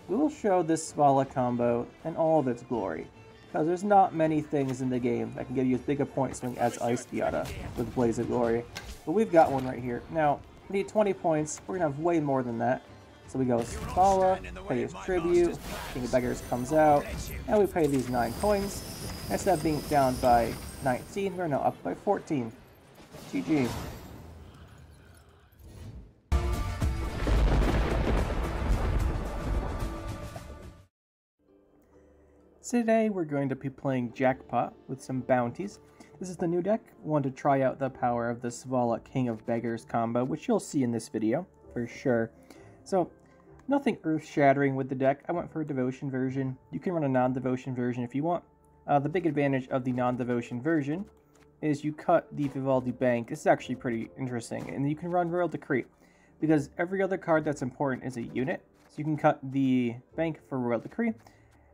we will show this Savolla combo in all of its glory, because there's not many things in the game that can give you as big a point swing as Eist with Blaze of Glory, but we've got one right here. Now, we need 20 points, we're going to have way more than that. So we go Savolla, pay his tribute, King of Beggars comes out, and we pay these 9 coins. Instead of being down by 19, we're now up by 14. GG. Today we're going to be playing Jackpot with some bounties. This is the new deck. I wanted to try out the power of the Savolla King of Beggars combo, which you'll see in this video, for sure. So, nothing earth-shattering with the deck. I went for a Devotion version. You can run a non-Devotion version if you want. The big advantage of the non-Devotion version is you cut the Vivaldi Bank. This is actually pretty interesting. And you can run Royal Decree, because every other card that's important is a unit. So you can cut the Bank for Royal Decree,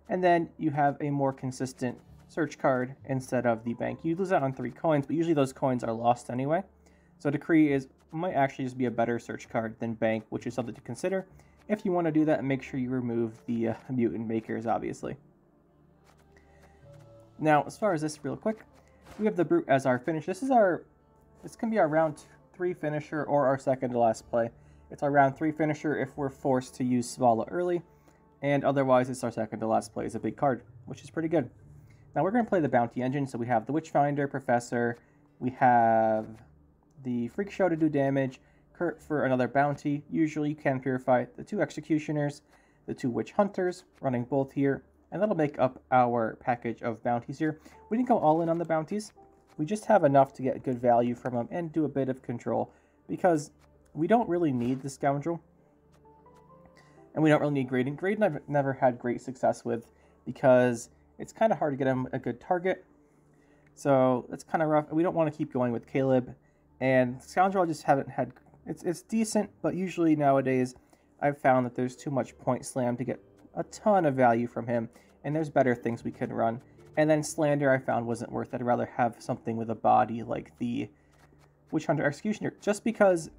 and then you have a more consistent search card instead of the Bank. You lose out on 3 coins, but usually those coins are lost anyway. So Decree might actually just be a better search card than Bank, which is something to consider. If you want to do that, make sure you remove the mutant makers, obviously. Now, as far as this real quick, we have the Brute as our finish. This can be our round 3 finisher or our second to last play. It's our round 3 finisher if we're forced to use Savolla early, and otherwise it's our second to last play as a big card, which is pretty good. Now we're going to play the Bounty Engine, so we have the Witchfinder, Professor, we have the Freak Show to do damage, Kurt for another bounty. Usually you can purify the 2 Executioners, the 2 Witch Hunters, running both here, and that'll make up our package of bounties here. We didn't go all in on the bounties. We just have enough to get good value from them and do a bit of control, because we don't really need the Scoundrel. And we don't really need Graydon. Graydon I've never had great success with, because it's kind of hard to get him a good target. So it's kind of rough. We don't want to keep going with Caleb. And Scoundrel I just haven't had... It's decent, but usually nowadays I've found that there's too much point slam to get a ton of value from him, and there's better things we could run. And then Slander I found wasn't worth it. I'd rather have something with a body like the Witch Hunter Executioner, just because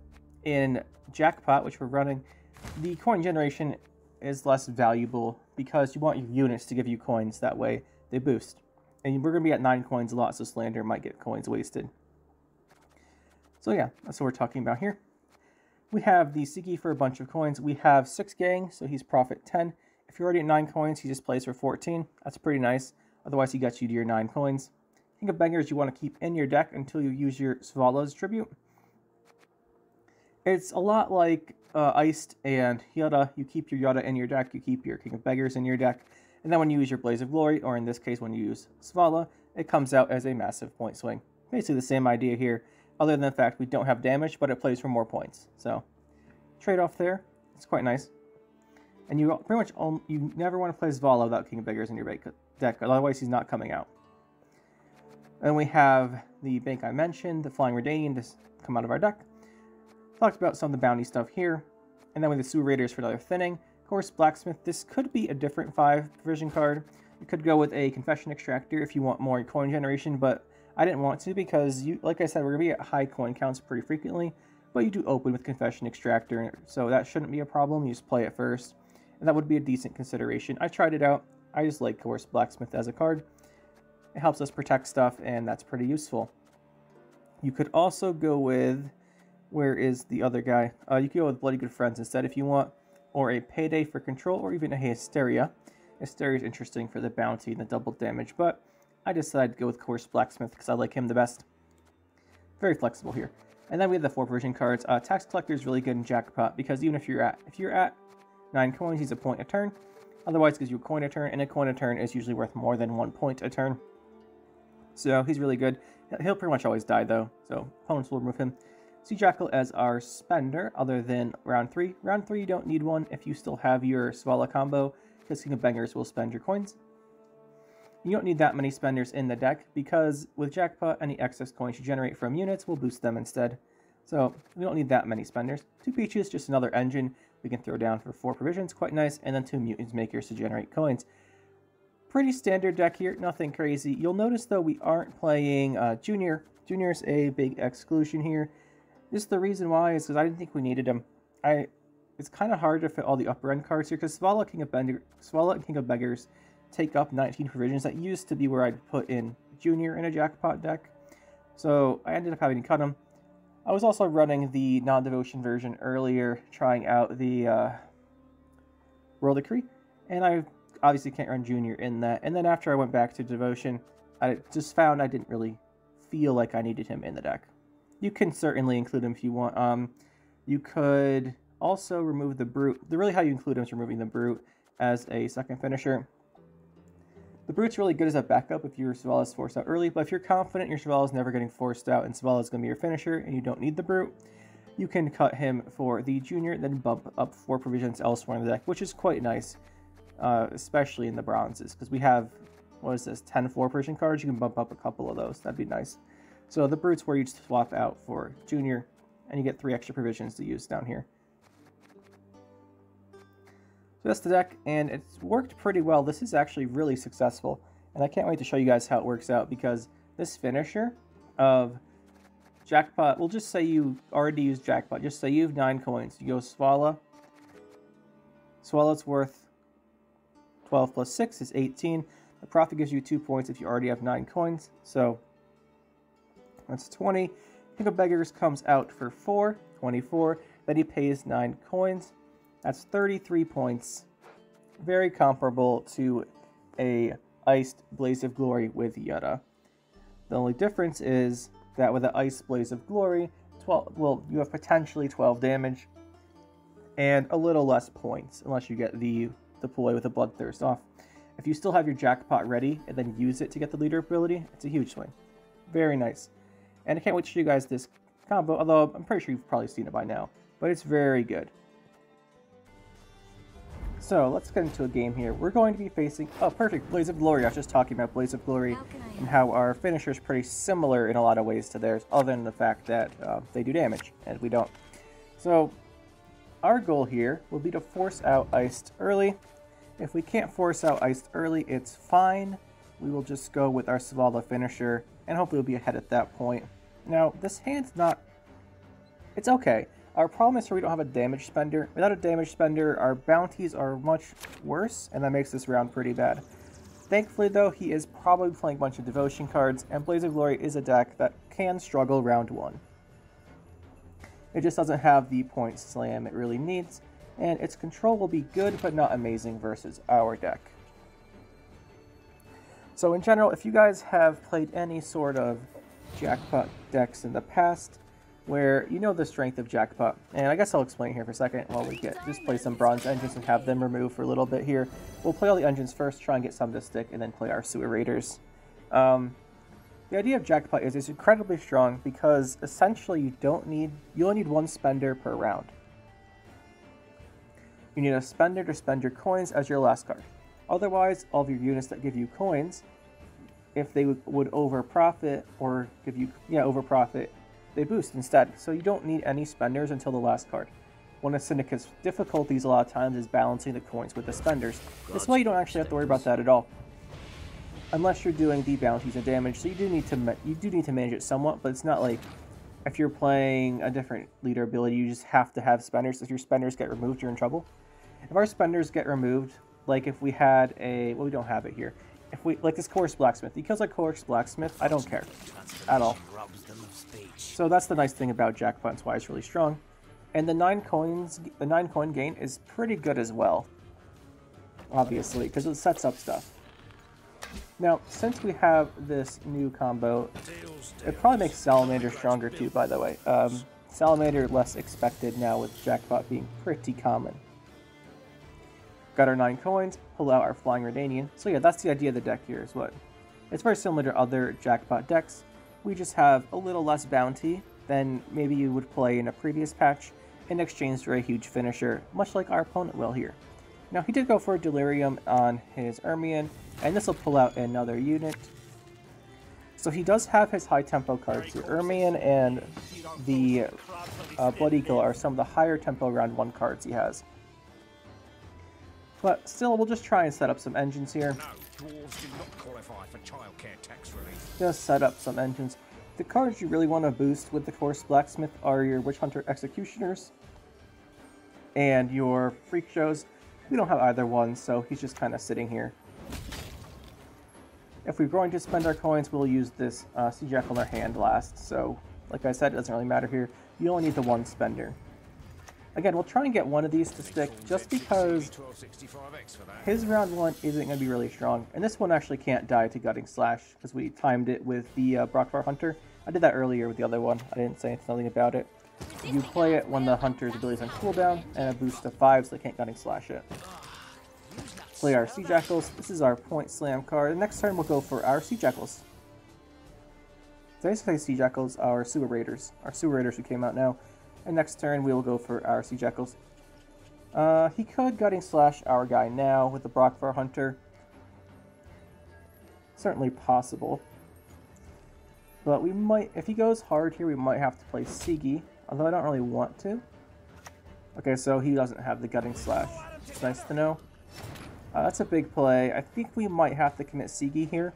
in Jackpot, which we're running, the coin generation is less valuable because you want your units to give you coins, that way they boost. And we're going to be at 9 coins a lot, so Slander might get coins wasted. So yeah, that's what we're talking about here. We have the Siki for a bunch of coins. We have 6 gang, so he's profit 10. If you're already at 9 coins, he just plays for 14. That's pretty nice. Otherwise, he gets you to your 9 coins. King of Beggars you want to keep in your deck until you use your Savolla's tribute. It's a lot like Eist and Yada. You keep your Yada in your deck, you keep your King of Beggars in your deck, and then when you use your Blaze of Glory, or in this case when you use Savolla, it comes out as a massive point swing. Basically the same idea here, other than the fact we don't have damage, but it plays for more points. So, trade-off there. It's quite nice. And you pretty much you never want to play Savolla without King of Beggars in your deck, otherwise he's not coming out. Then we have the Bank I mentioned, the Flying Redanian to come out of our deck. Talked about some of the bounty stuff here. And then with the Sewer Raiders for another thinning. Of course, Blacksmith, this could be a different 5 provision card. You could go with a Confession Extractor if you want more coin generation, but I didn't want to because, like I said, we're going to be at high coin counts pretty frequently, but you do open with Confession Extractor, so that shouldn't be a problem. You just play it first, and that would be a decent consideration. I tried it out. I just like, of course, Blacksmith as a card. It helps us protect stuff, and that's pretty useful. You could also go with... Where is the other guy? You could go with Bloody Good Friends instead if you want, or a Payday for control, or even a Hysteria. Hysteria is interesting for the bounty and the double damage, but I decided to go with, of course, Blacksmith because I like him the best. Very flexible here. And then we have the 4 version cards. Tax Collector is really good in Jackpot because even if you're at 9 coins, he's a point a turn. Otherwise, it gives you a coin a turn, and a coin a turn is usually worth more than 1 point a turn. So he's really good. He'll pretty much always die though, so opponents will remove him. Sea Jackal as our spender, other than round 3. Round 3 you don't need one if you still have your Savolla combo, because King of Beggars will spend your coins. You don't need that many spenders in the deck, because with Jackpot, any excess coins you generate from units will boost them instead. So we don't need that many spenders. 2 Peaches, just another engine we can throw down for 4 provisions, quite nice, and then 2 Mutants Makers to generate coins. Pretty standard deck here, nothing crazy. You'll notice though we aren't playing Junior. Junior's a big exclusion here. Just the reason why is because I didn't think we needed him. it's kind of hard to fit all the upper end cards here because Savolla and King of Beggars take up 19 provisions. That used to be where I'd put in Junior in a Jackpot deck. So I ended up having to cut them. I was also running the non-devotion version earlier, trying out the World Decree, and I obviously can't run Junior in that. And then after I went back to devotion, I just found I didn't really feel like I needed him in the deck. You can certainly include him if you want. You could also remove the Brute. Really how you include him is removing the Brute as a second finisher. The Brute's really good as a backup if your Savolla is forced out early, but if you're confident your Savolla is never getting forced out and Savolla is going to be your finisher and you don't need the Brute, you can cut him for the Junior, then bump up 4 provisions elsewhere in the deck, which is quite nice, especially in the bronzes, because we have, what is this, 10 4-provision cards? You can bump up a couple of those. That'd be nice. So the Brute's where you swap out for Junior, and you get 3 extra provisions to use down here. So that's the deck, and it's worked pretty well. This is actually really successful, and I can't wait to show you guys how it works out, because this finisher of Jackpot, we'll just say you already used Jackpot. Just say you have 9 coins. You go Savolla. Savalla's worth 12 plus 6 is 18. The profit gives you 2 points if you already have 9 coins, so that's 20. King of Beggars comes out for 4, 24. Then he pays 9 coins. That's 33 points. Very comparable to a Eist Blaze of Glory with Yutta. The only difference is that with the Eist Blaze of Glory, you have potentially 12 damage and a little less points, unless you get the ploy with the Bloodthirst off. If you still have your Jackpot ready and then use it to get the leader ability, it's a huge swing. Very nice. And I can't wait to show you guys this combo, although I'm pretty sure you've probably seen it by now, but it's very good. So let's get into a game here. We're going to be facing, oh perfect, Blaze of Glory. I was just talking about Blaze of Glory and how our finisher is pretty similar in a lot of ways to theirs, other than the fact that they do damage, and we don't. So our goal here will be to force out Eist early. If we can't force out Eist early, it's fine. We will just go with our Savolla finisher, and hopefully we'll be ahead at that point. Now, this hand's not, it's okay. Our problem is we don't have a damage spender. Without a damage spender, our bounties are much worse, and that makes this round pretty bad. Thankfully, though, he is probably playing a bunch of devotion cards, and Blaze of Glory is a deck that can struggle round 1. It just doesn't have the point slam it really needs, and its control will be good, but not amazing versus our deck. So in general, if you guys have played any sort of Jackpot decks in the past, where you know the strength of Jackpot, and I guess I'll explain here for a second while we just play some bronze engines and have them removed for a little bit here. We'll play all the engines first, try and get some to stick, and then play our Sewer Raiders. The idea of Jackpot is it's incredibly strong because essentially you only need 1 spender per round. You need a spender to spend your coins as your last card. Otherwise, all of your units that give you coins, if they would over-profit or give you, over-profit, they boost instead. So you don't need any spenders until the last card. One of Syndicate's difficulties a lot of times is balancing the coins with the spenders. This way you don't actually have to worry about that at all, unless you're doing the bounties and damage. So you do need to manage it somewhat, but it's not like if you're playing a different leader ability, you just have to have spenders. If your spenders get removed, you're in trouble. If our spenders get removed, like if we had a, well, we don't have it here. If we, like this Coerced Blacksmith, he kills a Coerced Blacksmith, I don't care at all. So that's the nice thing about Jackpot, that's why it's really strong. And the 9 coin gain is pretty good as well, obviously, because it sets up stuff. Now, since we have this new combo, it probably makes Salamander stronger too, by the way. Salamander less expected now with Jackpot being pretty common. Got our 9 coins, pull out our Flying Redanian. So yeah, that's the idea of the deck here, is what. It's very similar to other Jackpot decks. We just have a little less bounty than maybe you would play in a previous patch in exchange for a huge finisher, much like our opponent will here. Now, he did go for a Delirium on his Ermion, and this will pull out another unit. So he does have his high tempo cards here. Ermion and the Blood Eagle are some of the higher tempo round 1 cards he has. But still, we'll just try and set up some engines here. No, dwarves do not qualify for childcare tax relief. Just set up some engines. The cards you really want to boost with the Coerced Blacksmith are your Witchhunter Executioners. And your freak shows, we don't have either one, so he's just kind of sitting here. If we're going to spend our coins, we'll use this Sea Jackal in our hand last. So, like I said, it doesn't really matter here. You only need the one spender. Again, we'll try and get one of these to stick, just because his round 1 isn't going to be really strong. And this one actually can't die to Gutting Slash, because we timed it with the Brockfar Hunter. I did that earlier with the other one. I didn't say anything about it. You play it when the Hunter's ability is on cooldown, and it boosts to 5, so they can't Gutting Slash it. Play our Sea Jackals. This is our Point Slam card. Next turn we'll go for our Sea Jackals. Did I say Sea Jackals? Our Sewer Raiders. Our Sewer Raiders who came out now. And next turn we will go for our Sea Jackals. He could Gutting Slash our guy now with the Brockfar Hunter. Certainly possible. But we might, if he goes hard here, we might have to play Sigi. Although I don't really want to. Okay, so he doesn't have the Gutting Slash. It's nice to know. That's a big play. I think we might have to commit Sigi here.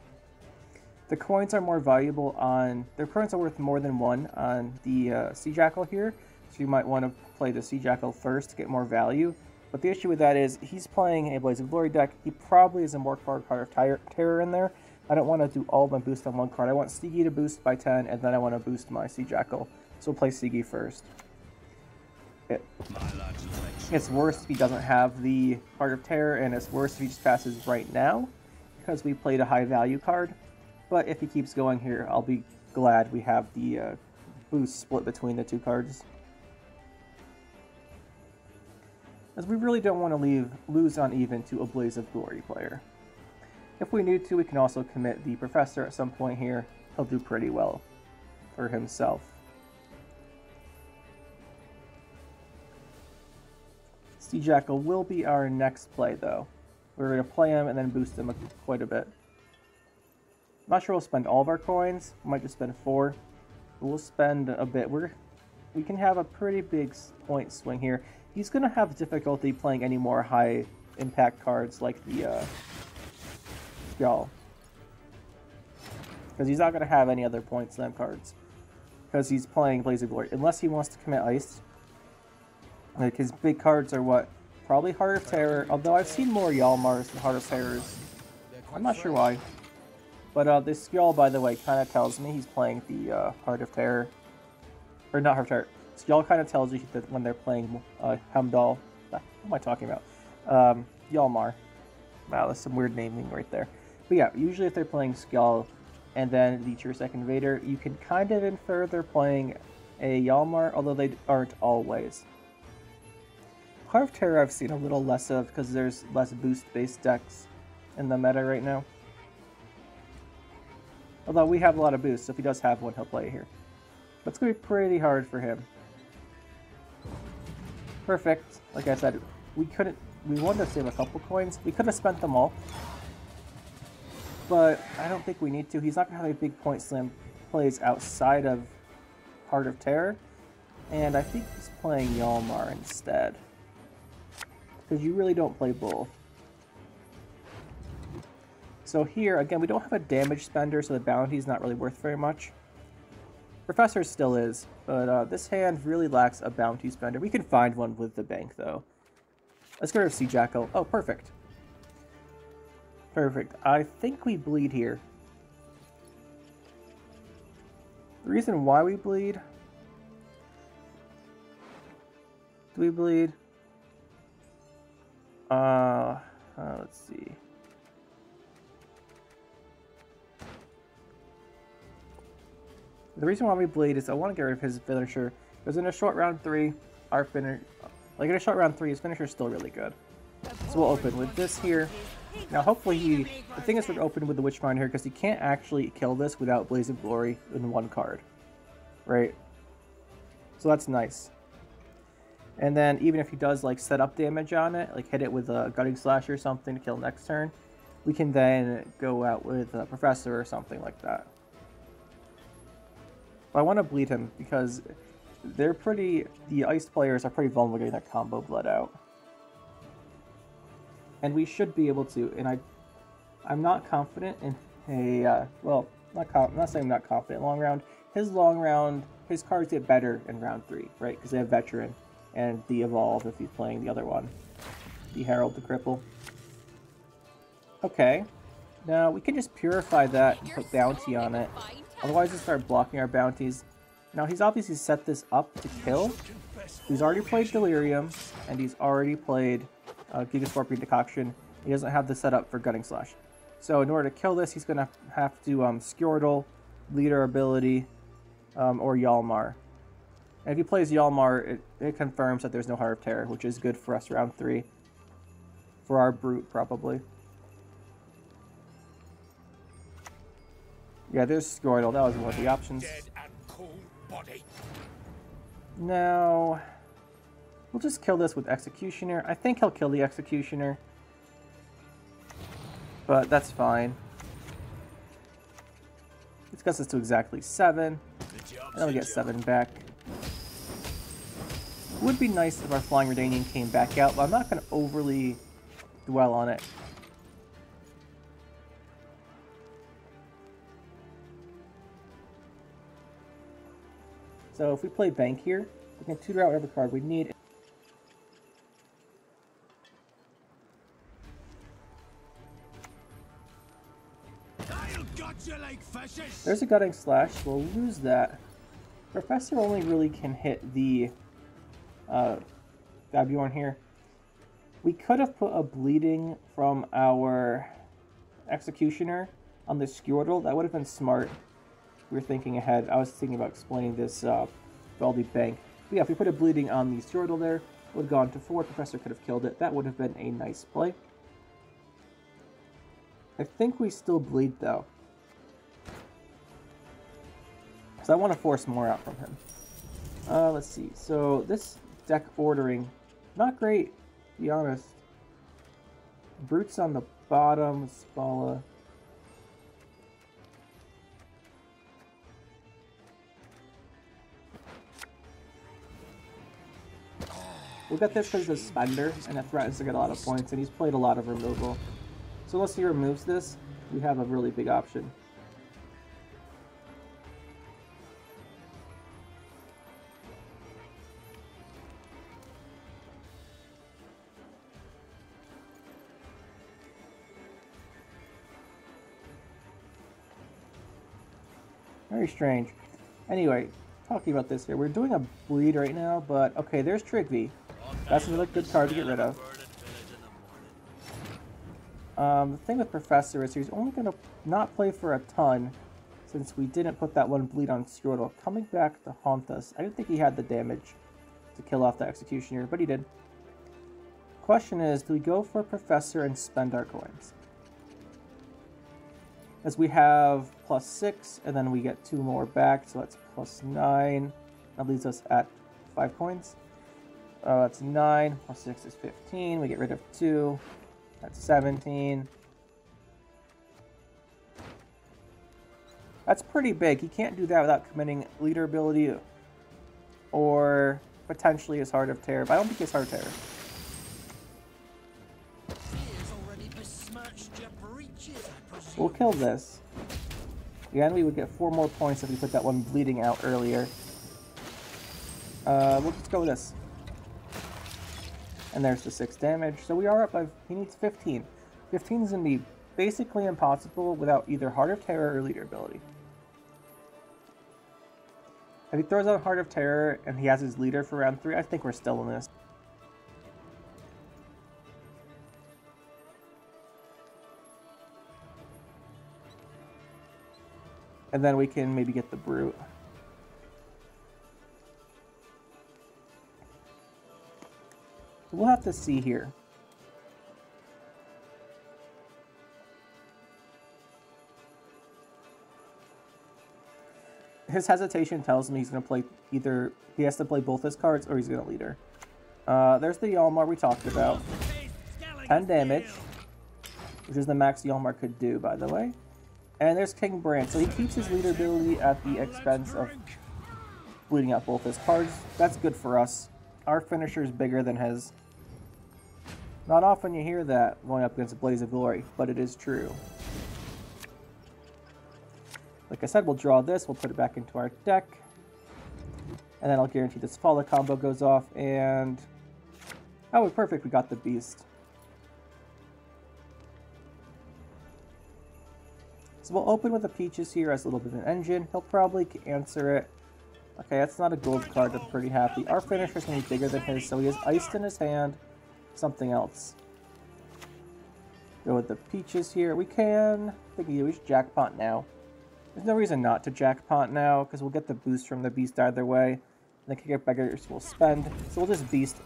The coins are more valuable on... Their coins are worth more than 1 on the Sea Jackal here. So you might want to play the Sea Jackal first to get more value. But the issue with that is he's playing a Blaze of Glory deck. He probably is a more card of Terror in there. I don't want to do all of my boost on one card. I want Sigi to boost by 10, and then I want to boost my Sea Jackal. So we'll play Sigi first. It's worse if he doesn't have the Heart of Terror, and it's worse if he just passes right now, because we played a high value card. But if he keeps going here, I'll be glad we have the boost split between the two cards. As we really don't want to lose uneven to a Blaze of Glory player. If we need to, we can also commit the Professor at some point here. He'll do pretty well for himself. Sea Jackal will be our next play, though. We're going to play him and then boost him quite a bit. I'm not sure we'll spend all of our coins. We might just spend 4. But we'll spend a bit. We can have a pretty big point swing here. He's going to have difficulty playing any more high impact cards like the Y'all. Because he's not going to have any other Point Slam cards. Because he's playing Blaze of Glory. Unless he wants to commit Eist. Like, his big cards are what? Probably Heart of Terror. Although I've seen more Yalmars than Heart of Terrors. I'm not sure why. But this Skjall, by the way, kind of tells me he's playing the Heart of Terror. Or not Heart of Terror. Skjall kind of tells you that when they're playing Hemdall. What am I talking about? Yalmar. Wow, that's some weird naming right there. But yeah, usually if they're playing Skjall and then the Chursek Invader, you can kind of infer they're playing a Yalmar, although they aren't always. Heart of Terror I've seen a little less of because there's less boost-based decks in the meta right now. Although we have a lot of boosts, so if he does have one, he'll play here. But it's going to be pretty hard for him. Perfect. Like I said, we wanted to save a couple coins. We could have spent them all. But I don't think we need to. He's not going to have a big Point Slam plays outside of Heart of Terror. And I think he's playing Yalmar instead. Because you really don't play both. So here, again, we don't have a damage spender, so the bounty is not really worth very much. Professor still is, but this hand really lacks a bounty spender. We can find one with the bank, though. Let's go to Sea Jackal. Oh, perfect. Perfect. I think we bleed here. The reason why we bleed... Do we bleed? Let's see. The reason why we bleed is I want to get rid of his finisher. Because in a short round 3, our finisher... Like in a short round 3, his finisher is still really good. So we'll open with this here. Now hopefully the thing is we're open with the Witchfinder here because he can't actually kill this without Blaze of Glory in one card. Right? So that's nice. And then even if he does like set up damage on it, like hit it with a Gutting Slash or something to kill next turn, we can then go out with a Professor or something like that. But I want to bleed him because they're pretty... The Eist players are pretty vulnerable getting that combo bled out. And we should be able to, and I'm not confident in a, well, I'm not saying I'm not confident in long round. His long round, his cards get better in round 3, right? Because they have Veteran. and the Evolve if he's playing the other one. The Herald, the Cripple. Okay. Now, we can just purify that and put Bounty on it. Otherwise, we'll start blocking our bounties. Now, he's obviously set this up to kill. He's already played Delirium, and he's already played Giga Scorpion Decoction. He doesn't have the setup for Gutting Slash. So, in order to kill this, he's going to have to Skjortle, Leader Ability, or Yalmar. And if he plays Yalmar, it confirms that there's no Heart of Terror, which is good for us round 3. For our Brute, probably. Yeah, there's Skjortle. That was one of the options. Now, we'll just kill this with Executioner. I think he'll kill the Executioner. But that's fine. This gets us to exactly 7. And then we get 7 back. It would be nice if our Flying Redanian came back out, but I'm not going to overly dwell on it. So if we play Bank here, we can tutor out whatever card we need. There's a Gutting Slash, we'll lose that. Professor only really can hit the Gabiorn here. We could have put a Bleeding from our Executioner on the Skjortle. That would have been smart. We were thinking ahead. I was thinking about explaining this Baldy Bank. But yeah, if we put a Bleeding on the Skjortle there, it would have gone to 4. Professor could have killed it. That would have been a nice play. I think we still bleed though. So I want to force more out from him. Let's see. So this deck ordering, not great, to be honest. Brute's on the bottom, Savolla. We'll get this because it's Witchfinder, and it threatens to get a lot of points, and he's played a lot of removal. So unless he removes this, we have a really big option. Very strange. Anyway, talking about this here, we're doing a bleed right now, but okay, there's Trigby. That's another good card to get rid of. The thing with Professor is he's only going to not play for a ton, since we didn't put that one bleed on Skjortle. Coming back to haunt us, I didn't think he had the damage to kill off the Executioner, but he did. Question is, do we go for Professor and spend our coins? As we have +6, and then we get 2 more back, so that's +9. That leaves us at 5 coins. That's 9, +6 is 15. We get rid of 2. That's 17. That's pretty big. He can't do that without committing Leader Ability or potentially his Heart of Terror, but I don't think his Heart of Terror. We'll kill this. Again, we would get 4 more points if we put that one bleeding out earlier. We'll just go with this. And there's the 6 damage. So we are up by, he needs 15. 15 is going to be basically impossible without either Heart of Terror or Leader Ability. If he throws out Heart of Terror and he has his Leader for round 3, I think we're still in this. And then we can maybe get the Brute. We'll have to see here. His hesitation tells me he's going to play either, he has to play both his cards or he's going to Leader. There's the Yalmar we talked about. 10 damage, which is the max Yalmar could do, by the way. And there's King Brand, so he keeps his Leader ability at the expense of bleeding out both his cards. That's good for us. Our finisher is bigger than his. Not often you hear that going up against a Blaze of Glory, but it is true. Like I said, we'll draw this, we'll put it back into our deck. And then I'll guarantee this Savolla combo goes off, and... oh, perfect, we got the Beast. So we'll open with the Peaches here as a little bit of an engine. He'll probably answer it. Okay, that's not a gold card, I'm pretty happy. Our finisher's going to be bigger than his, so he has Eist in his hand. Something else. Go with the Peaches here. We can... I think we should Jackpot now. There's no reason not to Jackpot now, because we'll get the boost from the Beast either way. And the Kick of Beggars will spend. So we'll just Beast,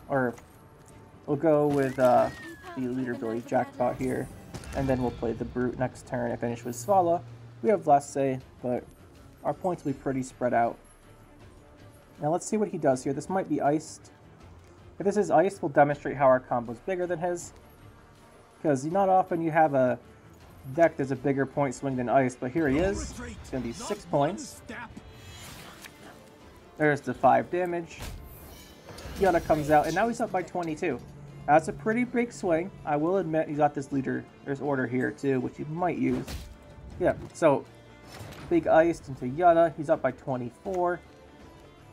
or we'll go with the leader ability Jackpot here. And then we'll play the Brute next turn and finish with Savolla. We have last say, but our points will be pretty spread out. Now let's see what he does here. This might be Eist. If this is Eist, we'll demonstrate how our combo is bigger than his. Because not often you have a deck that's a bigger point swing than Eist, but here he is. It's going to be 6 points. There's the 5 damage. Yoda comes out, and now he's up by 22. That's a pretty big swing. I will admit he's got this leader. There's order here too, which he might use. Yeah, so big Eist into Yada. He's up by 24.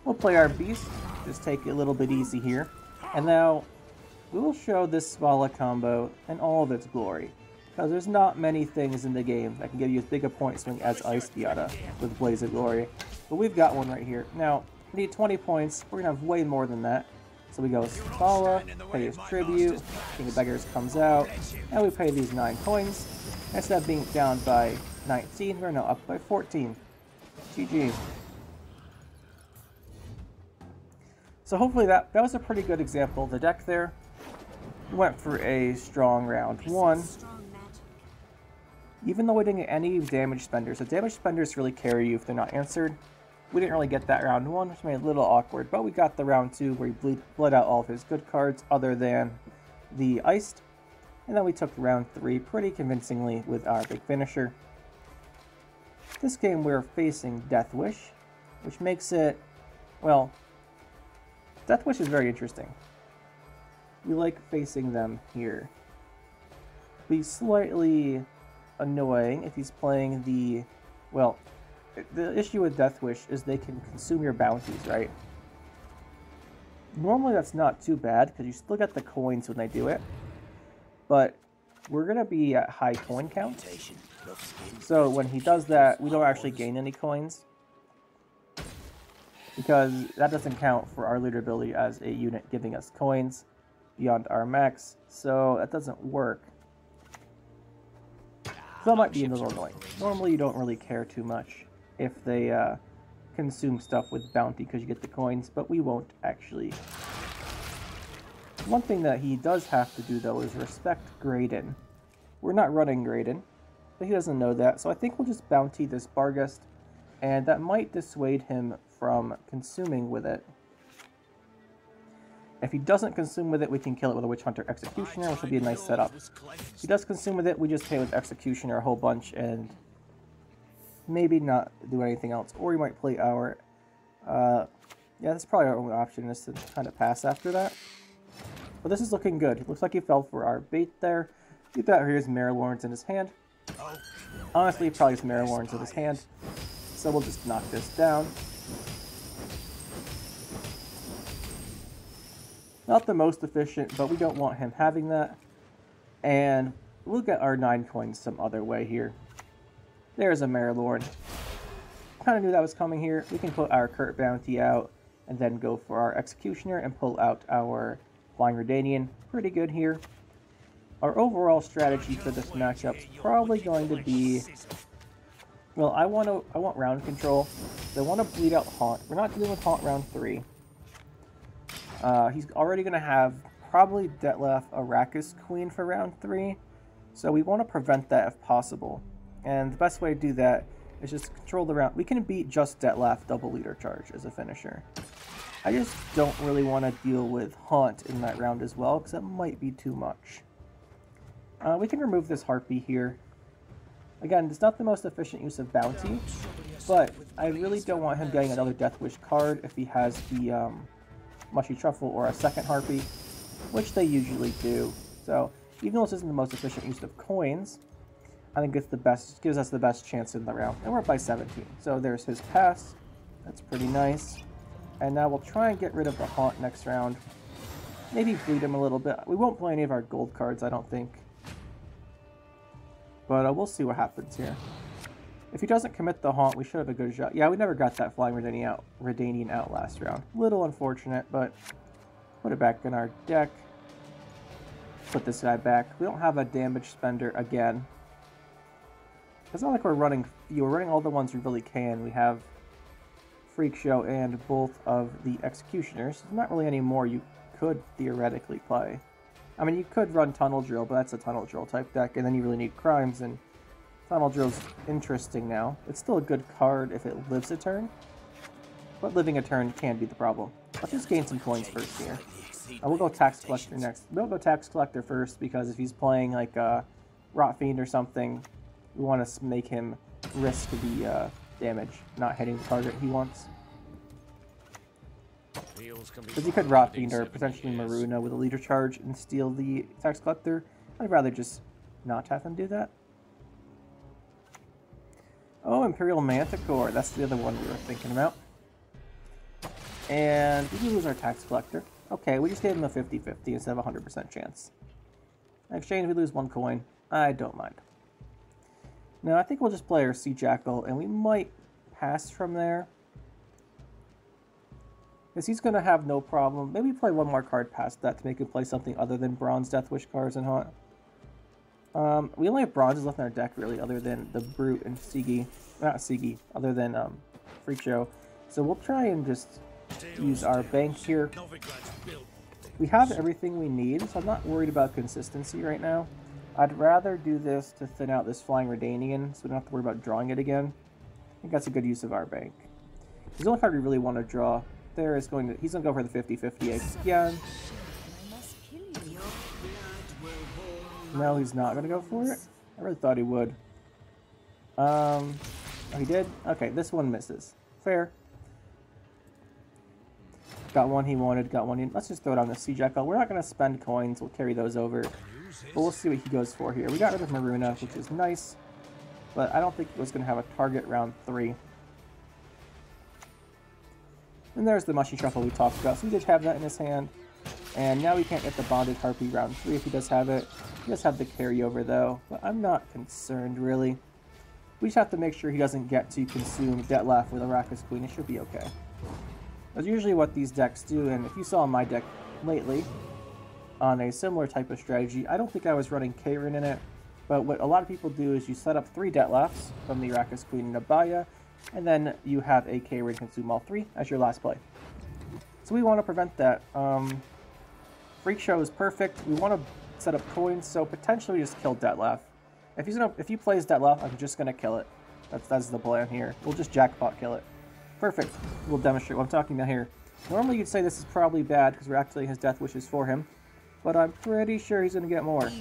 We'll play our Beast. Just take it a little bit easy here. And now we will show this Savolla combo in all of its glory. Because there's not many things in the game that can give you as big a point swing as Eist Yada with Blaze of Glory. But we've got one right here. Now, we need 20 points. We're going to have way more than that. So we go Savolla, pay his tribute, King of Beggars comes out, and we pay these 9 coins. Instead of being down by 19, we're now up by 14. GG. So hopefully that was a pretty good example of the deck there. We went for a strong round 1. Even though we didn't get any damage spenders, the damage spenders really carry you if they're not answered. We didn't really get that round 1, which made it a little awkward, but we got the round 2 where he bled out all of his good cards other than the Eist. And then we took round 3 pretty convincingly with our big finisher. This game we're facing Deathwish, which makes it, well, Deathwish is very interesting. We like facing them here. Be slightly annoying if he's playing the, well, the issue with Deathwish is they can consume your bounties, right? Normally that's not too bad, because you still get the coins when they do it. But we're going to be at high coin count. So when he does that, we don't actually gain any coins. Because that doesn't count for our leader ability as a unit giving us coins beyond our max. So that doesn't work. So that might be a little annoying. Normally you don't really care too much if they consume stuff with bounty because you get the coins, but we won't actually. One thing that he does have to do though is respect Graydon. We're not running Graydon, but he doesn't know that, so I think we'll just bounty this Barghest, and that might dissuade him from consuming with it. If he doesn't consume with it, we can kill it with a Witchhunter Executioner, which will be a nice setup. If he does consume with it, we just pay with Executioner a whole bunch and maybe not do anything else. Or we might play our... yeah, that's probably our only option, is to kind of pass after that. But this is looking good. It looks like he fell for our bait there. He thought here's Marrowlorns in his hand. Honestly, he probably has Marrowlorns in his hand. So we'll just knock this down. Not the most efficient, but we don't want him having that. And we'll get our 9 coins some other way here. There's a Marrowlord. Kind of knew that was coming here. We can put our Curt Bounty out and then go for our Executioner and pull out our Flying Redanian. Pretty good here. Our overall strategy for this matchup's probably going to be... Well, I want round control. So I want to bleed out Haunt. We're not dealing with Haunt round 3. He's already going to have probably Detlaff Arrakis Queen for round 3. So we want to prevent that if possible. And the best way to do that is just control the round. We can beat just Detlaff double leader charge as a finisher. I just don't really want to deal with Haunt in that round as well, because that might be too much. We can remove this Harpy here. Again, it's not the most efficient use of Bounty, but I really don't want him getting another Deathwish card if he has the Mushy Truffle or a second Harpy, which they usually do. So even though this isn't the most efficient use of coins, I think it's the best, gives us the best chance in the round. And we're up by 17. So there's his pass. That's pretty nice. And now we'll try and get rid of the Haunt next round. Maybe bleed him a little bit. We won't play any of our gold cards, I don't think. But we'll see what happens here. If he doesn't commit the Haunt, we should have a good shot. Yeah, we never got that Flying Redanian out last round. Little unfortunate, but put it back in our deck. Put this guy back. We don't have a damage spender again. It's not like we're running few. We're running all the ones we really can. We have Freak Show and both of the Executioners. There's not really any more you could theoretically play. I mean, you could run Tunnel Drill, but that's a Tunnel Drill type deck, and then you really need Crimes, and Tunnel Drill's interesting now. It's still a good card if it lives a turn, but living a turn can be the problem. Let's just gain some coins first here. We'll go Tax Collector next. We'll go Tax Collector first, because if he's playing like Rot Fiend or something, we want to make him risk the damage, not hitting the target he wants. Because he could Rot Fiend or potentially Maruna with a Leader Charge and steal the Tax Collector. I'd rather just not have him do that. Oh, Imperial Manticore. That's the other one we were thinking about. And we lose our Tax Collector. Okay, we just gave him a 50-50 instead of a 100% chance. In exchange, we lose 1 coin. I don't mind. Now, I think we'll just play our Sea Jackal, and we might pass from there. Because he's going to have no problem. Maybe play 1 more card past that to make him play something other than Bronze Deathwish cards and Haunt. We only have bronzes left in our deck, really, other than the Brute and Sigi. Not Sigi, other than Freak Show. So we'll try and just use our bank here. We have everything we need, so I'm not worried about consistency right now. I'd rather do this to thin out this Flying Redanian, so we don't have to worry about drawing it again. I think that's a good use of our bank. The only card we really want to draw there is going to... He's going to go for the 50-50 again. No, he's not going to go for it. I really thought he would. Oh, he did? Okay, this one misses. Fair. Got one he wanted, got one he... Let's just throw it on the Sea Jackal. We're not going to spend coins. We'll carry those over. But we'll see what he goes for here. We got rid of Maruna, which is nice. But I don't think it was going to have a target round 3. And there's the Mushy Truffle we talked about. So he did have that in his hand. And now we can't get the Bonded Harpy round 3 if he does have it. He does have the carryover though. But I'm not concerned really. We just have to make sure he doesn't get to consume Detlaff with Arrakis Queen. It should be okay. That's usually what these decks do. And if you saw my deck lately on a similar type of strategy, I don't think I was running Karen in it. But what a lot of people do is you set up 3 Detlaffs from the Arrakis Queen and Abaya. And then you have a K-Ring consume all 3 as your last play. So we want to prevent that. Freak Show is perfect. We want to set up coins, so potentially just kill Detlaff. If he plays Detlaff, I'm just gonna kill it. That's the plan here. We'll just jackpot kill it. Perfect. We'll demonstrate what I'm talking about here. Normally you'd say this is probably bad because we're activating his death wishes for him, but I'm pretty sure he's gonna get more.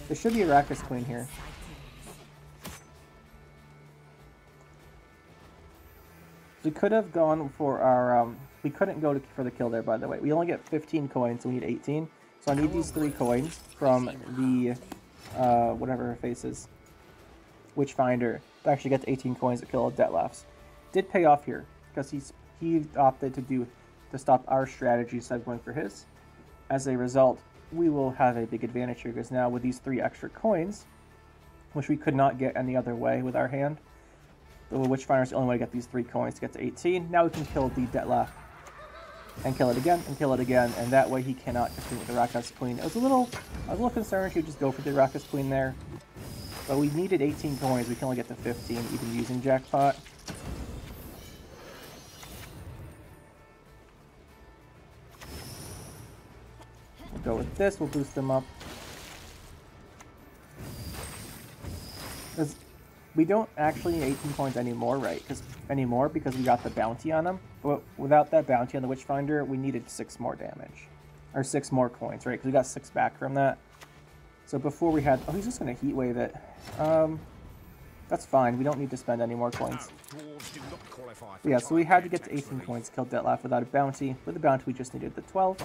There should be Arrakis Queen here. We could have gone for our, we couldn't go for the kill there, by the way. We only get 15 coins, so we need 18. So I need these 3 coins from the, whatever her face is, Witchfinder, to actually get to 18 coins to kill Detlaffs. Did pay off here, because he opted to stop our strategy instead of going for his. As a result, we will have a big advantage here, because now with these 3 extra coins, which we could not get any other way with our hand, the Witchfinder is the only way to get these 3 coins to get to 18. Now we can kill the Detlaff. And kill it again, and that way he cannot continue with the Arrakis Queen. I was a little concerned he would just go for the Arrakis Queen there. But we needed 18 coins, we can only get to 15 even using Jackpot. We'll go with this, we'll boost them up. We don't actually need 18 coins anymore, right? Because we got the bounty on him. But without that bounty on the Witchfinder, we needed 6 more damage. Or 6 more coins, right? Because we got 6 back from that. So before we had... Oh, he's just going to Heat Wave it. That's fine. We don't need to spend any more coins. But yeah, so we had to get to 18 coins to kill Detlaff without a bounty. With the bounty, we just needed the 12.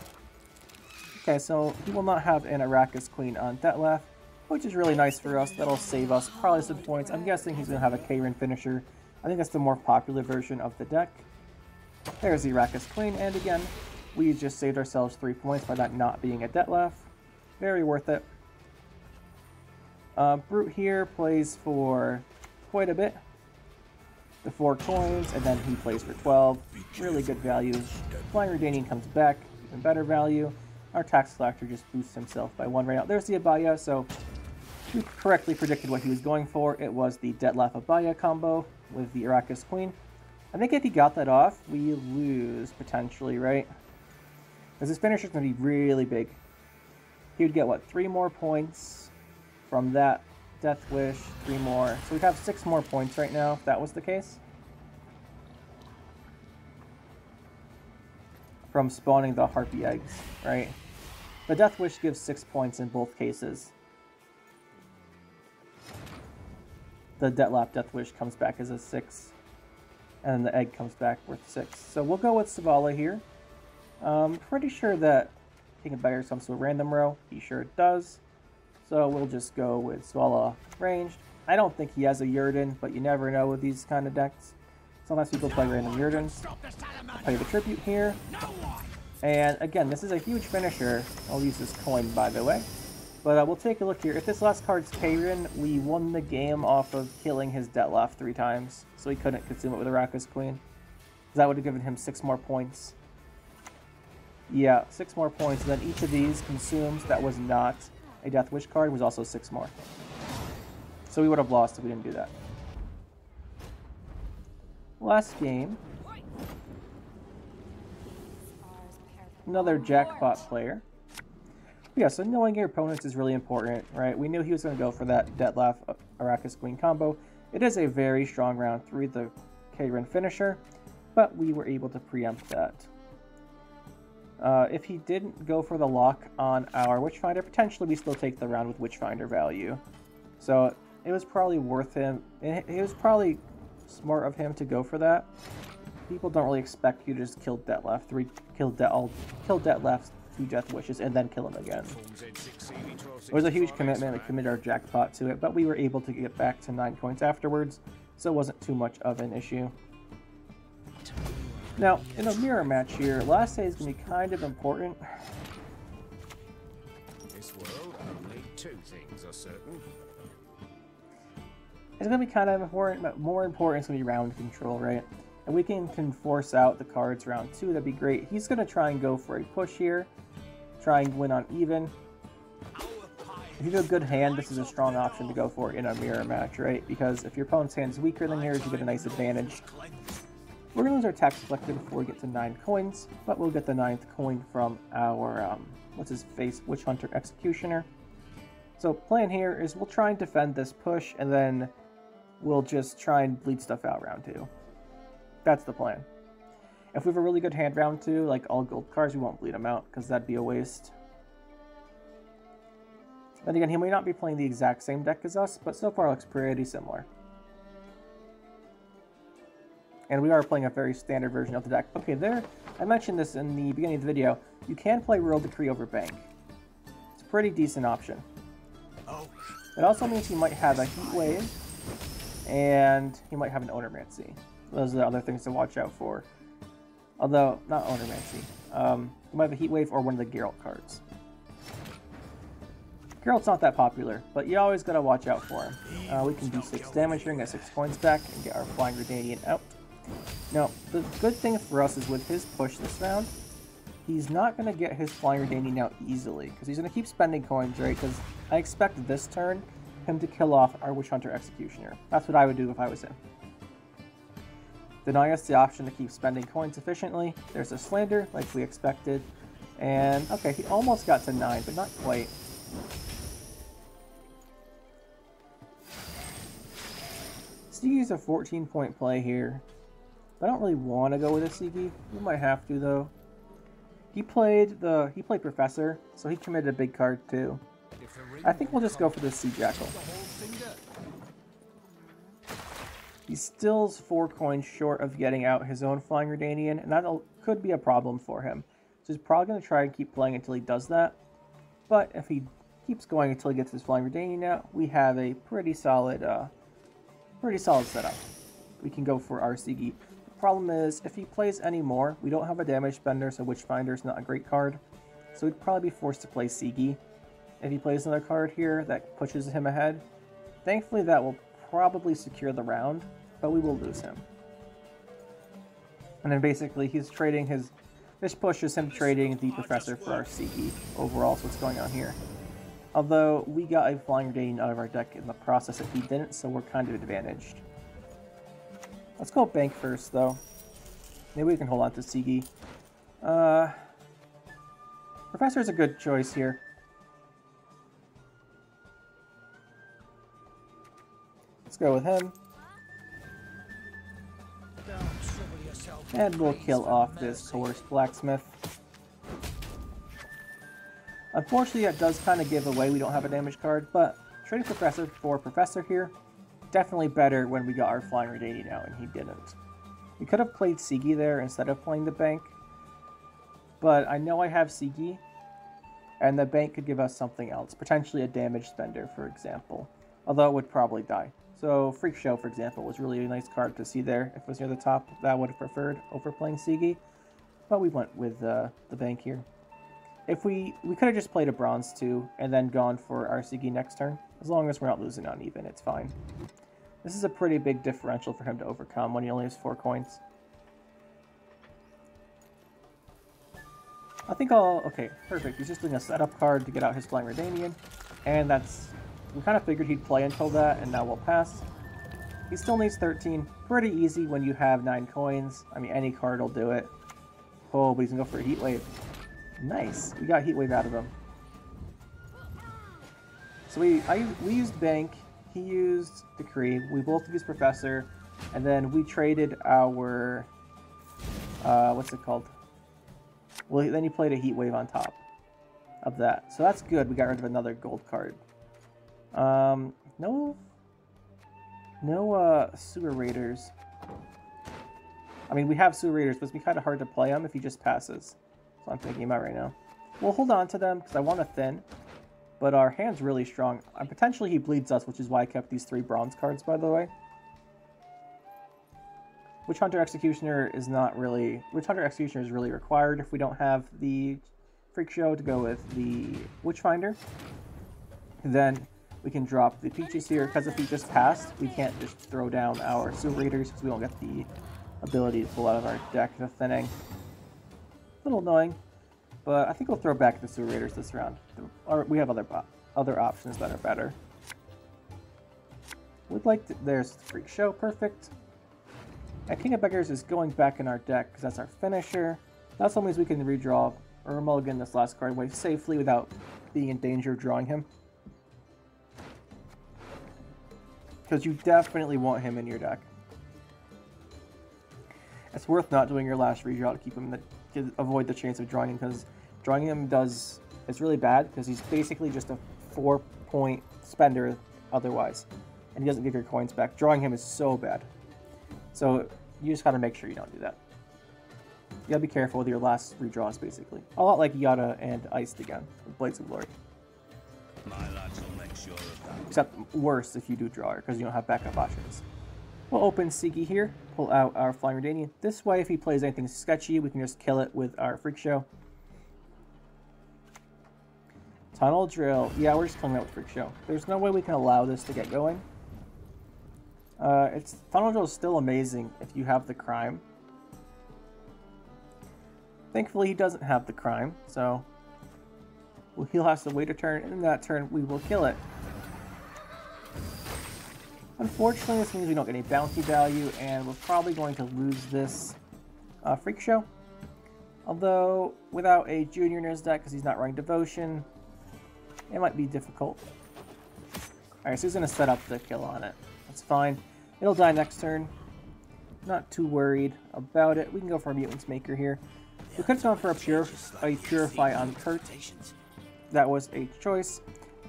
Okay, so he will not have an Arrakis Queen on Detlaff, which is really nice for us. That'll save us probably some points. I'm guessing he's going to have a K-Rin finisher. I think that's the more popular version of the deck. There's the Arrakis Queen, and again, we just saved ourselves 3 points by that not being a Detlaff. Very worth it. Brute here plays for quite a bit. The 4 coins, and then he plays for 12. Really good value. Flying Redanian comes back, even better value. Our tax collector just boosts himself by 1 right now. There's the Abaya, so we correctly predicted what he was going for. It was the Detlaff Abaya combo with the Arrakis Queen. I think if he got that off, we lose potentially, right? Because his finisher is going to be really big. He would get, what, 3 more points from that Deathwish, 3 more. So we'd have 6 more points right now if that was the case. From spawning the Harpy eggs, right? The Deathwish gives 6 points in both cases. The Detlaff Deathwish comes back as a 6. And then the egg comes back worth 6. So we'll go with Savolla here. Pretty sure that King of Beggars comes to a random row. He sure does. So we'll just go with Savolla ranged. I don't think he has a Yurden, but you never know with these kind of decks. Sometimes people play random Yurdens. Play the Tribute here. And again, this is a huge finisher. I'll use this coin, by the way. But we'll take a look here. If this last card's Kairin, we won the game off of killing his Detlaff 3 times. So he couldn't consume it with Arrakis Queen. That would have given him 6 more points. Yeah, 6 more points. And then each of these consumes that was not a Deathwish card was also 6 more. So we would have lost if we didn't do that. Last game. Another Jackpot player. Yeah, so knowing your opponents is really important, right? We knew he was going to go for that Detlaff Arrakis Queen combo. It is a very strong round 3, the Kairin finisher, but we were able to preempt that. If he didn't go for the lock on our Witchfinder, potentially we still take the round with Witchfinder value. So it was probably worth him. It was probably smart of him to go for that. People don't really expect you to just kill Detlaff, kill Detlaff 2 Deathwishes and then kill him again. It was a huge commitment. We committed our jackpot to it, but we were able to get back to 9 coins afterwards, so it wasn't too much of an issue. Now, in a mirror match here, last day is going to be kind of important. This world only 2 things are certain. It's going to be kind of important, but more important is going to be round control, right? And we can force out the cards round 2, that'd be great. He's going to try and go for a push here, try and win on even. If you have a good hand, this is a strong option to go for in a mirror match, right? Because if your opponent's hand is weaker than yours, you get a nice advantage. We're going to lose our tax collector before we get to 9 coins, but we'll get the 9th coin from our, what's his face, Witchhunter Executioner. So plan here is we'll try and defend this push, and then we'll just try and bleed stuff out round 2. That's the plan. If we have a really good hand round 2, like all gold cards, we won't bleed them out, because that'd be a waste. Then again, he may not be playing the exact same deck as us, but so far it looks pretty similar. And we are playing a very standard version of the deck. Okay, there, I mentioned this in the beginning of the video, you can play Royal Decree over Bank. It's a pretty decent option. It also means he might have a Heat Wave, and he might have an Ownermancy. Those are the other things to watch out for. Although, not Ownermancy. He might have a Heat Wave or one of the Geralt cards. Geralt's not that popular, but you always gotta watch out for him. We can do 6 damage here and get 6 coins back and get our Flying Redanian out. Now, the good thing for us is with his push this round, he's not gonna get his Flying Redanian out easily, because he's gonna keep spending coins, right? Because I expect this turn him to kill off our Witchhunter Executioner. That's what I would do if I was him. Deny us the option to keep spending coins efficiently. There's a Slander, like we expected. And, okay, he almost got to 9, but not quite. Sigi's a 14-point play here. I don't really want to go with a Sigi. We might have to, though. He played Professor, so he committed a big card, too. I think we'll just go for the Sea Jackal. He still's 4 coins short of getting out his own Flying Redanian, and that could be a problem for him. So he's probably going to try and keep playing until he does that. But if he keeps going until he gets his Flying Redanian out, we have a pretty solid setup. We can go for our Sigi. The problem is, if he plays any more, we don't have a damage spender, so Witchfinder is not a great card. So we'd probably be forced to play Sigi. If he plays another card here that pushes him ahead, thankfully that will probably secure the round, but we will lose him. And then basically he's trading his... This pushes him trading the Professor for our Sigi overall, so what's going on here. Although we got a Flying Redanian out of our deck in the process if he didn't, so we're kind of advantaged. Let's go Bank first, though. Maybe we can hold on to Sigi. Professor's a good choice here. Let's go with him. And we'll kill off this Coerced Blacksmith. Unfortunately, that does kind of give away we don't have a damage card, but trading Professor for Professor here, definitely better when we got our Flying Redanian out and he didn't. We could have played Sigi there instead of playing the Bank, but I know I have Sigi, and the Bank could give us something else, potentially a damage spender, for example, although it would probably die. So Freak Show, for example, was really a nice card to see there. If it was near the top, that I would have preferred over playing Sigi, but we went with the Bank here. If we could have just played a Bronze 2 and then gone for our Sigi next turn. As long as we're not losing on even, it's fine. This is a pretty big differential for him to overcome when he only has 4 coins. I think okay, perfect. He's just doing a setup card to get out his Flying Redanian, and that's... We kind of figured he'd play until that, and now we'll pass. He still needs 13. Pretty easy when you have 9 coins. I mean, any card will do it. Oh, but he's gonna go for a Heat Wave. Nice. We got Heat Wave out of him. So we used Bank. He used Decree. We both used Professor. And then we traded our... what's it called? Well, then he played a Heat Wave on top of that. So that's good. We got rid of another gold card. No Sewer Raiders. I mean, we have Sewer Raiders, but it's kind of hard to play them if he just passes. So I'm thinking about right now. We'll hold on to them because I want to thin, but our hand's really strong. And potentially he bleeds us, which is why I kept these 3 bronze cards, by the way. Witchhunter Executioner is not really... Witchhunter Executioner is really required if we don't have the Freak Show to go with the Witchfinder. Then we can drop the Peaches here, because if he just passed, we can't just throw down our Sewer Raiders, because we don't get the ability to pull out of our deck the thinning. A little annoying, but I think we'll throw back the Sewer Raiders this round. Or we have other options that are better. We'd like to... There's the Freak Show, perfect. And King of Beggars is going back in our deck, because that's our finisher. That also means we can redraw or mulligan this last card away safely without being in danger of drawing him. Because you definitely want him in your deck. It's worth not doing your last redraw to keep him to avoid the chance of drawing him, because drawing him it's really bad because he's basically just a 4-point spender otherwise, and he doesn't give your coins back. Drawing him is so bad. So you just gotta make sure you don't do that. You gotta be careful with your last redraws, basically. A lot like Yada and Eist again, with Blades of Glory. My lads will make sure of that. Except worse if you do draw her, because you don't have backup options. We'll open Sigi here, pull out our Flying Redanian. This way, if he plays anything sketchy, we can just kill it with our Freak Show. Tunnel Drill. Yeah, we're just killing that with Freak Show. There's no way we can allow this to get going. Tunnel Drill is still amazing if you have the Crime. Thankfully, he doesn't have the Crime, so he'll have to wait a turn, and in that turn, we will kill it. Unfortunately, this means we don't get any bounty value, and we're probably going to lose this Freak Show. Although, without a Junior in his deck, because he's not running Devotion, it might be difficult. Alright, so he's going to set up the kill on it. That's fine. It'll die next turn. Not too worried about it. We can go for a Mutant's Maker here. We could have gone for a Purify on Kurt. That was a choice.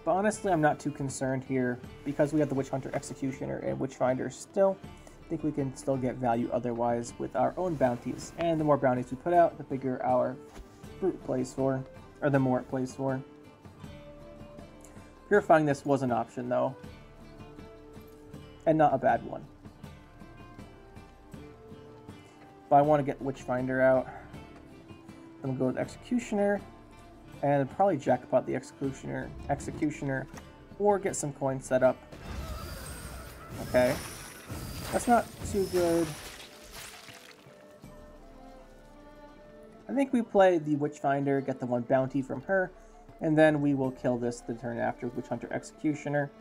But honestly, I'm not too concerned here because we have the Witchhunter Executioner and Witchfinder still. I think we can still get value otherwise with our own bounties. And the more bounties we put out, the bigger our Brute plays for, or the more it plays for. Purifying this was an option though, and not a bad one. but I want to get Witchfinder out. I'm going to go with Executioner, and probably Jackpot the Executioner, or get some coins set up. Okay. That's not too good. I think we play the Witchfinder, get the one bounty from her, and then we will kill this the turn after with Witchhunter Executioner.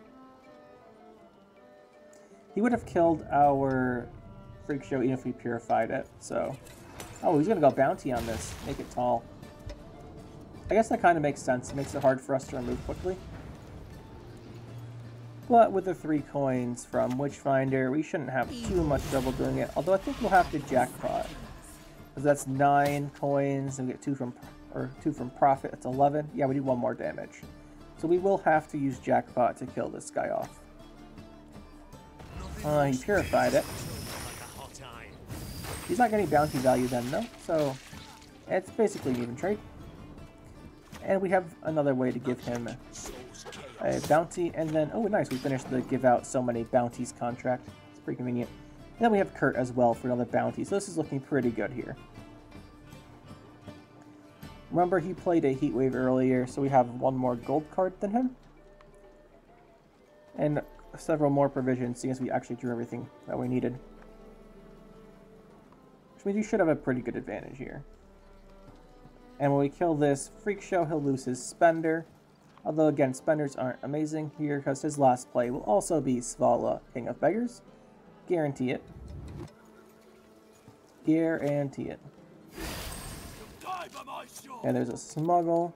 He would have killed our Freak Show even if we purified it, so... Oh, he's going to go bounty on this. Make it tall. I guess that kind of makes sense. It makes it hard for us to remove quickly. But with the 3 coins from Witchfinder, we shouldn't have too much trouble doing it. Although I think we'll have to Jackpot. Because that's 9 coins, and we get 2 from Profit. That's 11. Yeah, we do 1 more damage. So we will have to use Jackpot to kill this guy off. He purified it. He's not getting bounty value then, though, so it's basically an even trade. And we have another way to give him a bounty, and then, oh nice, we finished the give out so many bounties contract. It's pretty convenient. And then we have Kurt as well for another bounty, so this is looking pretty good here. Remember, he played a Heatwave earlier, so we have 1 more gold card than him. And several more provisions, seeing as we actually drew everything that we needed. Which means you should have a pretty good advantage here. And when we kill this Freak Show, he'll lose his Spender. Although, again, Spenders aren't amazing here, because his last play will also be Savolla, King of Beggars. Guarantee it. Guarantee it. And there's a Smuggle.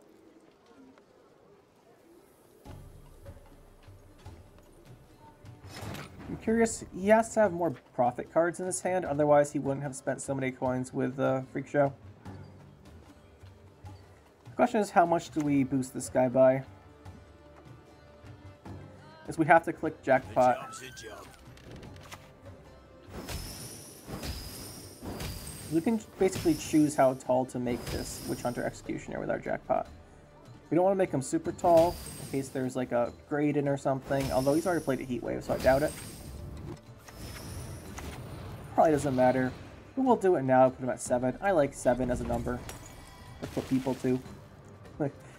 I'm curious, he has to have more profit cards in his hand, otherwise he wouldn't have spent so many coins with Freak Show. The question is, how much do we boost this guy by? Is we have to click Jackpot. We can basically choose how tall to make this Witchhunter Executioner with our Jackpot. We don't want to make him super tall, in case there's like a grade in or something, although he's already played a Heatwave, so I doubt it. Probably doesn't matter, but we'll do it now, put him at 7. I like 7 as a number to put people to.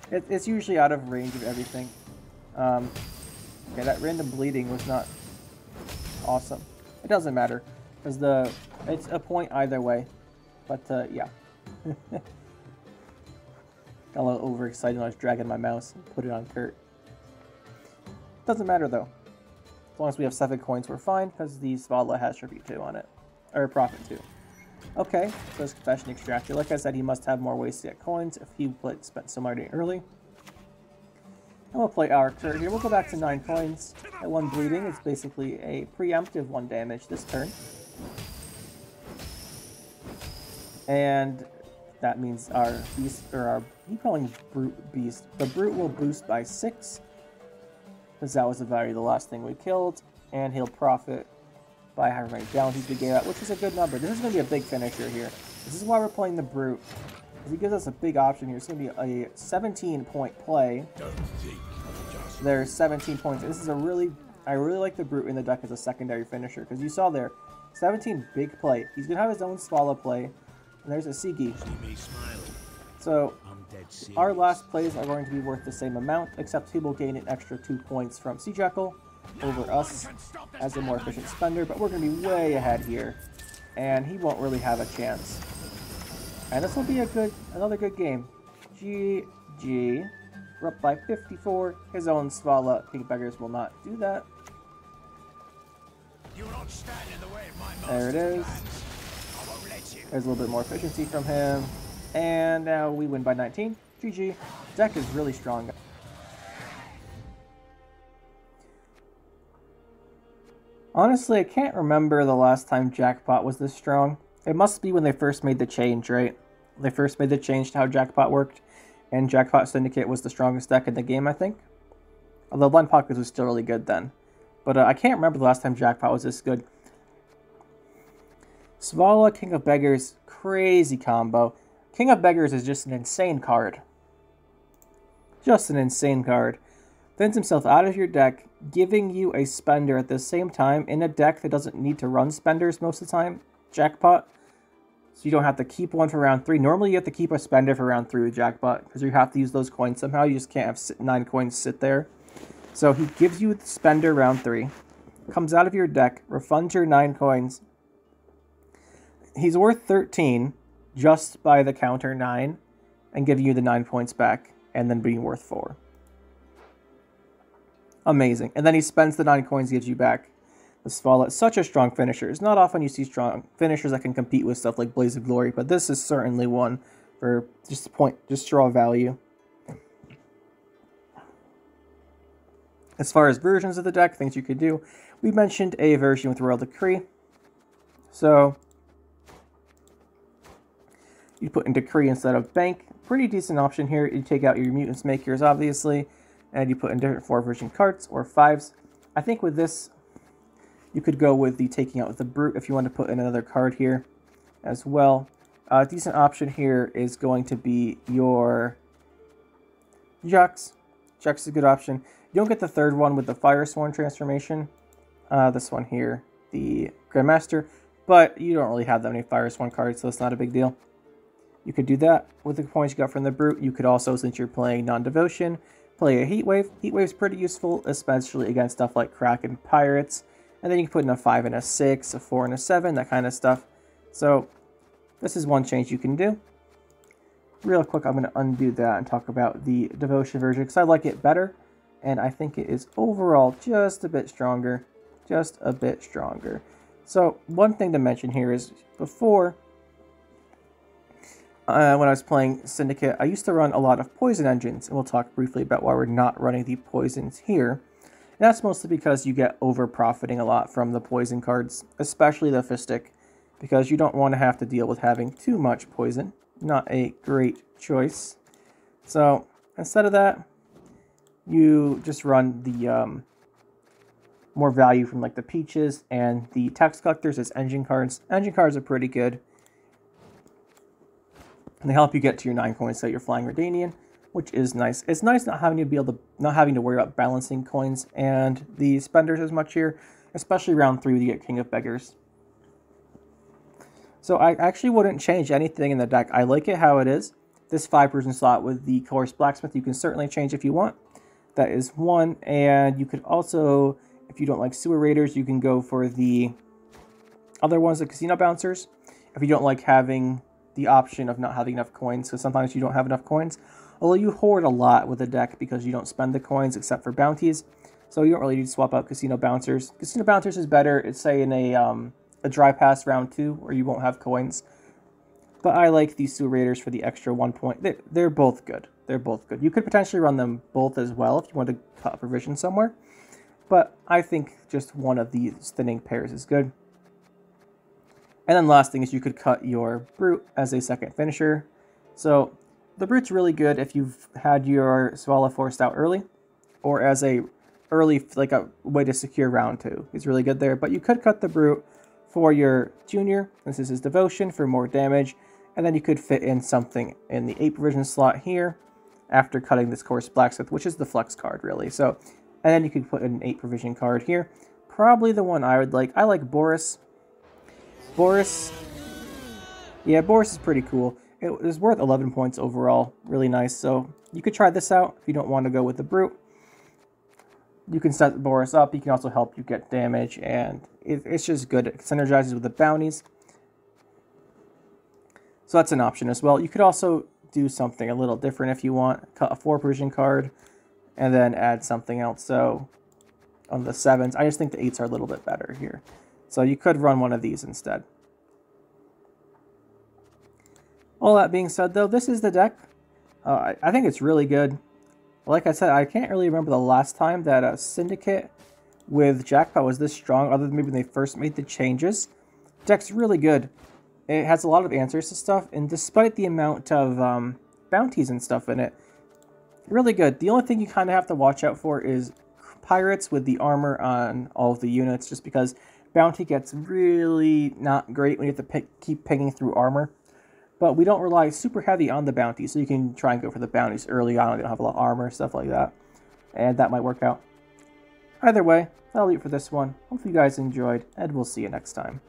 It's usually out of range of everything. Okay, that random bleeding was not awesome. It doesn't matter, because it's a point either way. But, yeah. Got a little overexcited when I was dragging my mouse and put it on Kurt. Doesn't matter, though. As long as we have 7 coins, we're fine, because the Savolla has Tribute 2 on it. Or Profit 2. Okay, so it's Confession Extractor. Like I said, he must have more ways to get coins if he spent some money early. And we'll play our Kurt here. We'll go back to 9 coins. At 1 bleeding, it's basically a preemptive 1 damage this turn. And that means our beast, or our, he's calling Brute Beast. The Brute will boost by 6, because that was the value of the last thing we killed. And he'll profit by however many bounties we gave out, which is a good number. This is going to be a big finisher here. This is why we're playing the Brute, because he gives us a big option here. It's going to be a 17-point play. There's 17 points. This is I really like the Brute in the deck as a secondary finisher, because you saw there, 17 big play. He's going to have his own Swallow play, and there's a Sigi. So our last plays are going to be worth the same amount, except he will gain an extra 2 points from Sea Jekyll over us as a more efficient spender, but we're going to be way ahead here, and he won't really have a chance. And this will be another good game. GG. We're up by 54. His own Savolla, King of Beggars, will not do that. There it is. There's a little bit more efficiency from him. And now we win by 19. GG. Deck is really strong. Honestly, I can't remember the last time Jackpot was this strong. It must be when they first made the change, right? They first made the change to how Jackpot worked, and Jackpot Syndicate was the strongest deck in the game, I think. Although Blind Pockets was still really good then. But I can't remember the last time Jackpot was this good. Savolla, King of Beggars, crazy combo. King of Beggars is just an insane card. Just an insane card. Thins himself out of your deck, giving you a spender at the same time in a deck that doesn't need to run spenders most of the time. Jackpot. So you don't have to keep one for round 3. Normally you have to keep a spender for round 3 with Jackpot, because you have to use those coins somehow. You just can't have 9 coins sit there. So he gives you the spender round 3, comes out of your deck, refunds your 9 coins. He's worth 13 just by the counter 9, and giving you the 9 points back, and then being worth 4. Amazing. And then he spends the 9 coins, gives you back the Savolla. Such a strong finisher. It's not often you see strong finishers that can compete with stuff like Blaze of Glory, but this is certainly one for just draw value. As far as versions of the deck, things you could do, we mentioned a version with Royal Decree. So you put in Decree instead of Bank. Pretty decent option here. You take out your Mutants Makers, obviously, and you put in different 4 version cards or 5s. I think with this, you could go with the taking out with the Brute if you want to put in another card here as well. A decent option here is going to be your Jux. Jux is a good option. You don't get the third one with the Firesworn transformation. This one here, the Grandmaster, but you don't really have that many Firesworn cards, so it's not a big deal. You could do that with the points you got from the Brute. You could also, since you're playing non-devotion, play a Heatwave. Heatwave's pretty useful, especially against stuff like Kraken Pirates. And then you can put in a 5 and a 6, a 4 and a 7, that kind of stuff. So this is one change you can do. Real quick, I'm going to undo that and talk about the devotion version, because I like it better. And I think it is overall just a bit stronger. Just a bit stronger. So one thing to mention here is before, when I was playing Syndicate, I used to run a lot of poison engines, and we'll talk briefly about why we're not running the poisons here. And that's mostly because you get over-profiting a lot from the poison cards, especially the Fistic, because you don't want to have to deal with having too much poison. Not a great choice. So instead of that, you just run the more value from like the Peaches and the Tax Collectors as engine cards. Engine cards are pretty good. And they help you get to your 9 coins that you're flying Redanian, which is nice. It's nice not having to worry about balancing coins and the spenders as much here, especially round 3 when you get King of Beggars. So I actually wouldn't change anything in the deck. I like it how it is. This 5-person slot with the Course Blacksmith you can certainly change if you want. That is one, and you could also, if you don't like Sewer Raiders, you can go for the other ones, the Casino Bouncers. If you don't like having the option of not having enough coins, because sometimes you don't have enough coins. Although you hoard a lot with the deck because you don't spend the coins except for bounties. So you don't really need to swap out Casino Bouncers. Casino Bouncers is better, it's say in a dry pass round 2 where you won't have coins. But I like these Sewer Raiders for the extra 1 point. They're both good. They're both good. You could potentially run them both as well if you want to cut a provision somewhere. But I think just one of these thinning pairs is good. And then last thing is you could cut your Brute as a second finisher. So the Brute's really good if you've had your Savolla forced out early, or as a early, like a way to secure round 2. He's really good there. But you could cut the Brute for your Junior. This is his Devotion for more damage. And then you could fit in something in the 8 provision slot here after cutting this Course Blacksmith, which is the flex card, really. So, and then you could put an 8 provision card here. Probably the one I would like. I like Boris. Boris. Yeah, Boris is pretty cool. It is worth 11 points overall. Really nice. So you could try this out if you don't want to go with the Brute. You can set Boris up. He can also help you get damage, and it's just good. It synergizes with the bounties. So that's an option as well. You could also do something a little different if you want. Cut a 4 provision card and then add something else. So on the 7s, I just think the 8s are a little bit better here. So you could run one of these instead. All that being said, though, this is the deck. I think it's really good. Like I said, I can't really remember the last time that a Syndicate with Jackpot was this strong, other than maybe when they first made the changes. The deck's really good. It has a lot of answers to stuff, and despite the amount of bounties and stuff in it, really good. The only thing you kind of have to watch out for is Pirates with the armor on all of the units, just because bounty gets really not great when you have to keep picking through armor. But we don't rely super heavy on the bounties, so you can try and go for the bounties early on. They don't have a lot of armor, stuff like that. And that might work out. Either way, that'll be it for this one. Hope you guys enjoyed, and we'll see you next time.